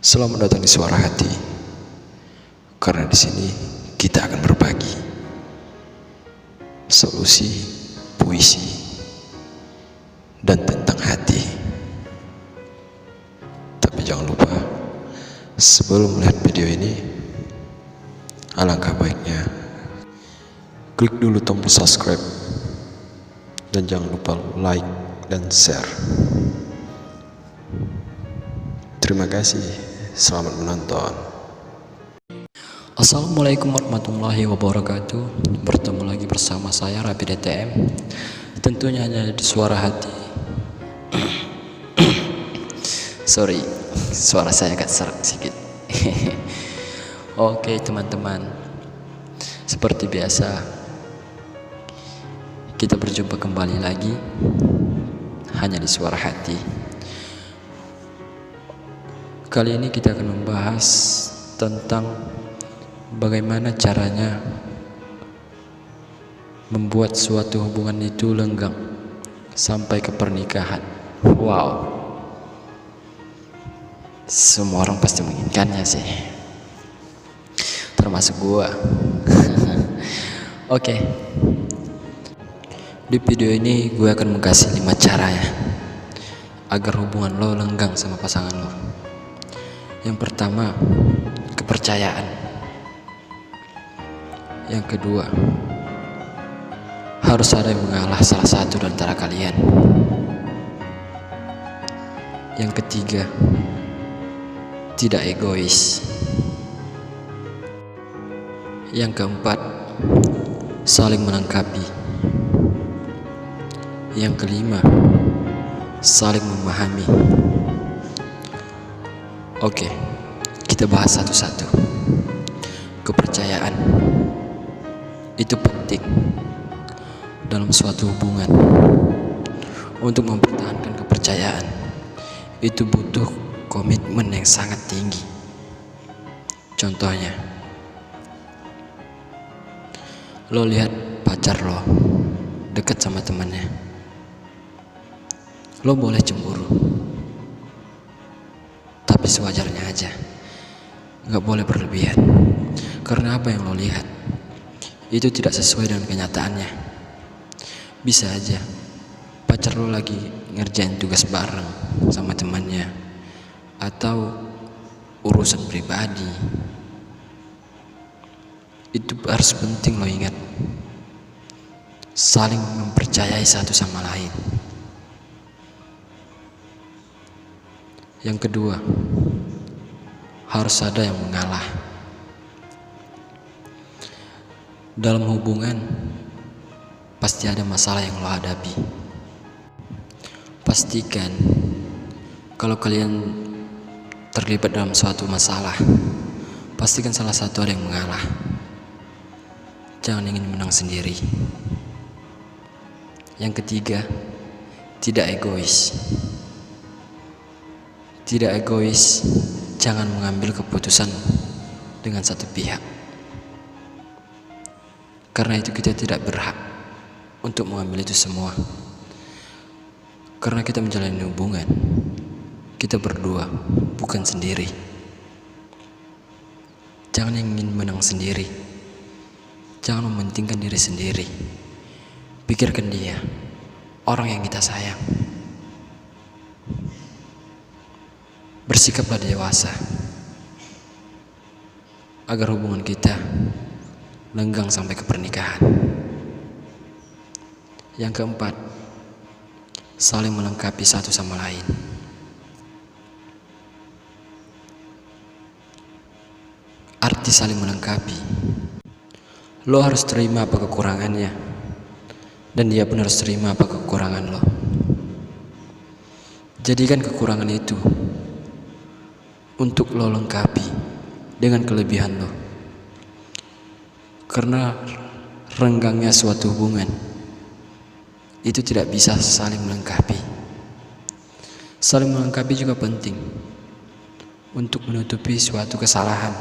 Selamat datang di Suara Hati. Karena di sini kita akan berbagi solusi, puisi, dan tentang hati. Tapi jangan lupa, sebelum melihat video ini, alangkah baiknya klik dulu tombol subscribe dan jangan lupa like dan share. Terima kasih, selamat menonton. Assalamualaikum warahmatullahi wabarakatuh. Bertemu lagi bersama saya Rapi DTM. Tentunya hanya di Suara Hati. Sorry, suara saya agak serak sedikit. Oke teman-teman, seperti biasa kita berjumpa kembali lagi hanya di Suara Hati. Kali ini kita akan membahas tentang bagaimana caranya membuat suatu hubungan itu lenggang sampai ke pernikahan. Wow, semua orang pasti menginginkannya sih, termasuk gua. Oke, di video ini gue akan mengasih 5 cara ya agar hubungan lo lenggang sama pasangan lo. Yang pertama, kepercayaan. Yang kedua, harus ada yang mengalah salah satu di antara kalian. Yang ketiga, tidak egois. Yang keempat, saling melengkapi. Yang kelima, saling memahami. Oke, kita bahas satu-satu. Kepercayaan itu penting dalam suatu hubungan. Untuk mempertahankan kepercayaan itu butuh komitmen yang sangat tinggi. Contohnya, lo lihat pacar lo dekat sama temannya, lo boleh cemburu, tapi sewajarnya aja, nggak boleh berlebihan. Karena apa yang lo lihat itu tidak sesuai dengan kenyataannya. Bisa aja pacar lo lagi ngerjain tugas bareng sama temannya atau urusan pribadi. Itu harus penting lo ingat, saling mempercayai satu sama lain. Yang kedua, harus ada yang mengalah. Dalam hubungan pasti ada masalah yang lo hadapi. Pastikan kalau kalian terlibat dalam suatu masalah, pastikan salah satu ada yang mengalah. Jangan ingin menang sendiri. Yang ketiga, tidak egois. Tidak egois, jangan mengambil keputusan dengan satu pihak. Karena itu kita tidak berhak untuk mengambil itu semua. Karena kita menjalani hubungan, kita berdua, bukan sendiri. Jangan ingin menang sendiri. Jangan mementingkan diri sendiri. Pikirkan dia, orang yang kita sayang. Bersikaplah dewasa agar hubungan kita lenggang sampai ke pernikahan. Yang keempat, saling melengkapi satu sama lain. Arti saling melengkapi, lo harus terima apa kekurangannya, dan dia pun harus terima apa kekurangan lo. Jadikan kekurangan itu untuk lo lengkapi dengan kelebihan lo. Karena renggangnya suatu hubungan itu tidak bisa saling melengkapi. Saling melengkapi juga penting untuk menutupi suatu kesalahan.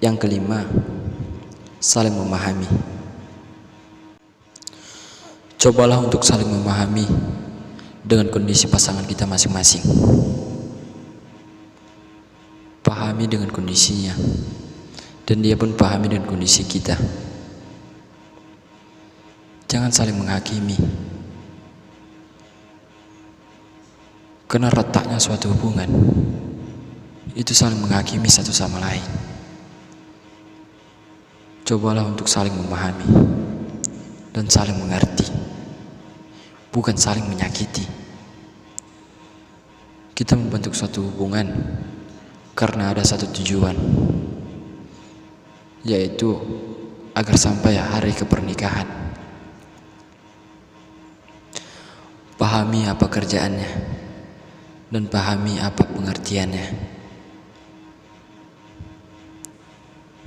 Yang kelima, saling memahami. Cobalah untuk saling memahami dengan kondisi pasangan kita masing-masing. Pahami dengan kondisinya, dan dia pun pahami dengan kondisi kita. Jangan saling menghakimi, karena retaknya suatu hubungan itu saling menghakimi satu sama lain. Cobalah untuk saling memahami dan saling mengerti, bukan saling menyakiti. Kita membentuk suatu hubungan karena ada satu tujuan, yaitu agar sampai hari kepernikahan. Pahami apa kerjaannya dan pahami apa pengertiannya.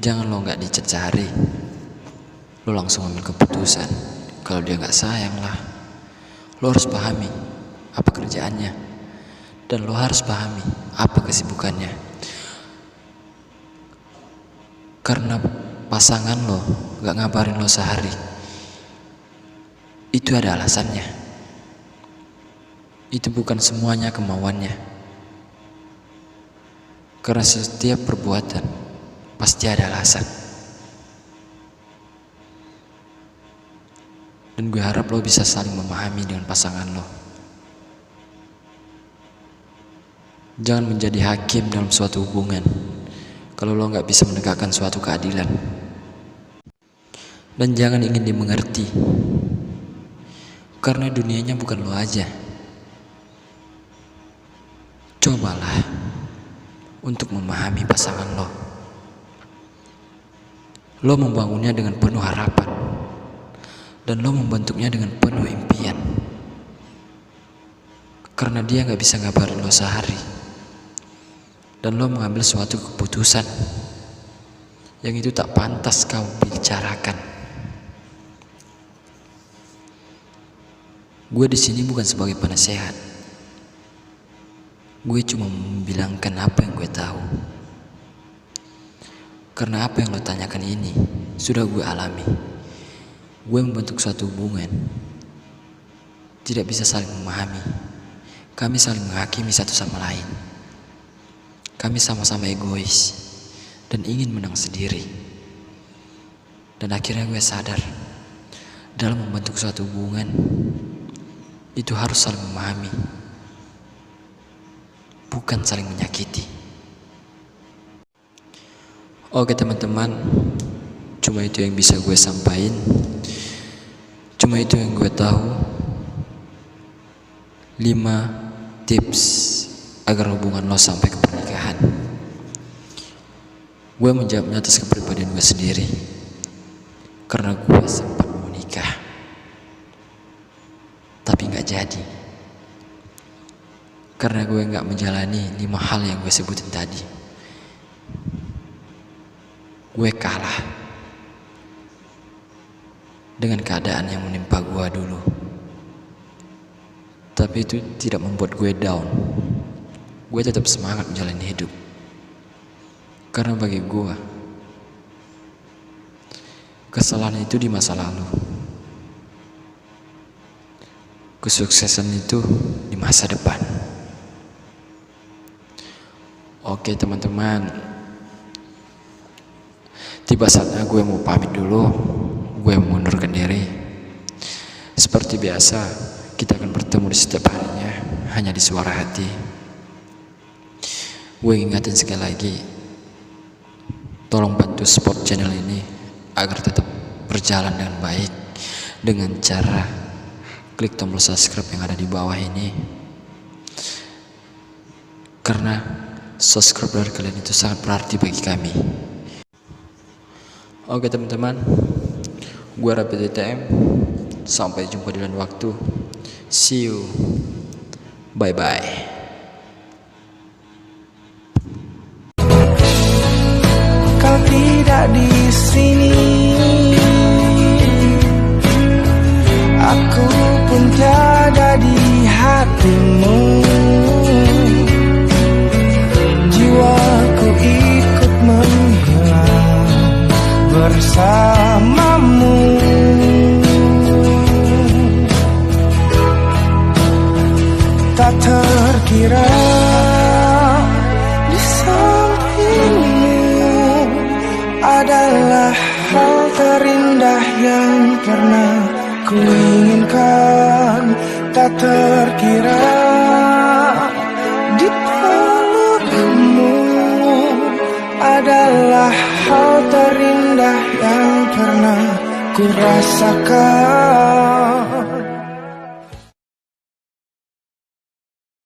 Jangan lo gak dicat sehari, lo langsung ambil keputusan. Kalau dia gak sayang lah, lo harus pahami apa kerjaannya, dan lo harus pahami apa kesibukannya. Karena pasangan lo gak ngabarin lo sehari, itu ada alasannya. Itu bukan semuanya kemauannya. Karena setiap perbuatan pasti ada alasan. Dan gue harap lo bisa saling memahami dengan pasangan lo. Jangan menjadi hakim dalam suatu hubungan kalau lo gak bisa menegakkan suatu keadilan. Dan jangan ingin dimengerti, karena dunianya bukan lo aja. Cobalah untuk memahami pasangan lo. Lo membangunnya dengan penuh harapan, dan lo membentuknya dengan penuh impian. Karena dia gak bisa ngabarin lo sehari, dan lo mengambil suatu keputusan yang itu tak pantas kau bicarakan. Gue di sini bukan sebagai penasehat. Gue cuma membilangkan apa yang gue tahu. Karena apa yang lo tanyakan ini sudah gue alami. Gue membentuk suatu hubungan tidak bisa saling memahami. Kami saling menghakimi satu sama lain. Kami sama-sama egois dan ingin menang sendiri. Dan akhirnya gue sadar, dalam membentuk suatu hubungan itu harus saling memahami, bukan saling menyakiti. Oke teman-teman, cuma itu yang bisa gue sampaikan. Cuma itu yang gue tahu. 5 tips agar hubungan lo sampai ke pernikahan. Gue menjawabnya atas kepribadian gue sendiri, karena gue sempat mau nikah tapi gak jadi. Karena gue gak menjalani 5 hal yang gue sebutin tadi. Gue kalah dengan keadaan yang menimpa gue dulu. Tapi itu tidak membuat gue down. Gue tetap semangat menjalani hidup. Karena bagi gue, kesalahan itu di masa lalu, kesuksesan itu di masa depan. Oke teman-teman, tiba saatnya gue mau pamit dulu. Gue mengundurkan diri. Seperti biasa, kita akan bertemu di setiap harinya, hanya di suara hati. Gue ingatin sekali lagi, tolong bantu support channel ini agar tetap berjalan dengan baik, dengan cara klik tombol subscribe yang ada di bawah ini. Karena subscribe dari kalian itu sangat berarti bagi kami. Oke teman-teman, gue Rapi TTM. Sampai jumpa di lain waktu. See you. Bye bye. Kau tidak di sini, aku pun tiada di hatimu. Jiwaku ikut menghilang bersamamu. pernah ku inginkan. Tak terkira di pelukmu adalah hal terindah yang pernah ku rasakan.